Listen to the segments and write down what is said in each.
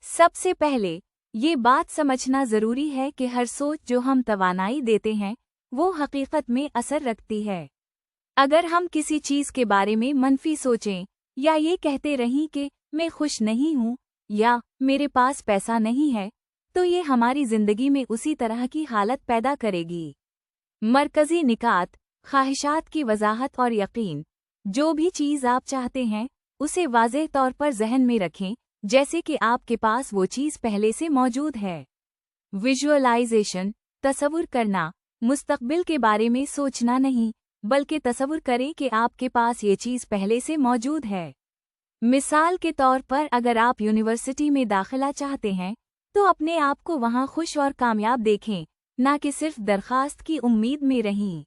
सबसे पहले ये बात समझना ज़रूरी है कि हर सोच जो हम तवानाई देते हैं वो हकीकत में असर रखती है। अगर हम किसी चीज़ के बारे में मनफी सोचें या ये कहते रहें कि मैं खुश नहीं हूँ या मेरे पास पैसा नहीं है, तो ये हमारी ज़िंदगी में उसी तरह की हालत पैदा करेगी। मरकज़ी निकात, ख्वाहिशात की वजाहत और यकीन। जो भी चीज़ आप चाहते हैं उसे वाज़ेह तौर पर जहन में रखें, जैसे कि आपके पास वो चीज़ पहले से मौजूद है। विजुअलाइजेशन, तसव्वुर करना, मुस्तक़बिल के बारे में सोचना नहीं, बल्कि तसव्वुर करें कि आपके पास ये चीज़ पहले से मौजूद है। मिसाल के तौर पर अगर आप यूनिवर्सिटी में दाखिला चाहते हैं तो अपने आप को वहाँ खुश और कामयाब देखें, ना कि सिर्फ दरख्वास्त की उम्मीद में रहें।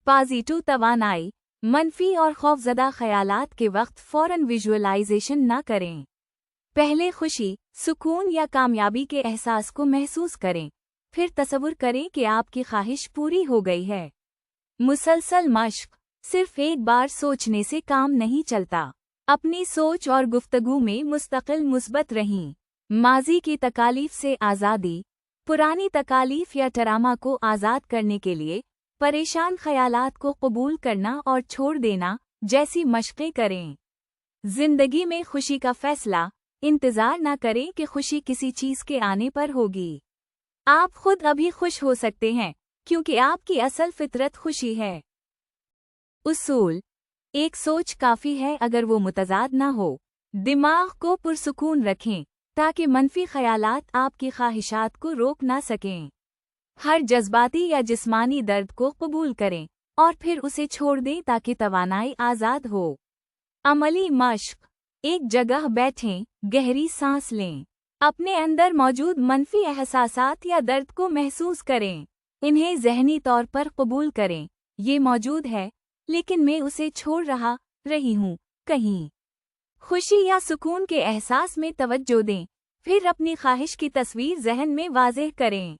पॉजिटिव तवानाई, मनफी और खौफज़दा ख़यालात के वक्त फ़ौरन विजुअलाइजेशन ना करें। पहले खुशी, सुकून या कामयाबी के एहसास को महसूस करें, फिर तसव्वुर करें कि आपकी ख्वाहिश पूरी हो गई है। मुसलसल मश्क, सिर्फ एक बार सोचने से काम नहीं चलता। अपनी सोच और गुफ्तगू में मुस्तकिल मुस्बत रहें। माजी की तकालीफ से आज़ादी, पुरानी तकालीफ या ट्रामा को आज़ाद करने के लिए परेशान ख़यालात को कबूल करना और छोड़ देना जैसी मशक़ें करें। ज़िंदगी में खुशी का फ़ैसला, इंतज़ार न करें कि खुशी किसी चीज़ के आने पर होगी। आप खुद अभी खुश हो सकते हैं, क्योंकि आपकी असल फितरत खुशी है। उसूल, एक सोच काफ़ी है अगर वो मुतज़ाद ना हो। दिमाग को पुरसुकून रखें, ताकि मनफी ख़यालात आपकी ख्वाहिशात को रोक ना सकें। हर जज्बाती या जिस्मानी दर्द को कबूल करें और फिर उसे छोड़ दें ताकि तवानाई आज़ाद हो। अमली मश्क, एक जगह बैठें, गहरी सांस लें। अपने अंदर मौजूद मनफी एहसासात या दर्द को महसूस करें। इन्हें ज़हनी तौर पर कबूल करें, ये मौजूद है, लेकिन मैं उसे छोड़ रही हूँ कहीं। खुशी या सुकून के एहसास में तवज्जो दें, फिर अपनी ख्वाहिश की तस्वीर ज़हन में वाज़ेह करें।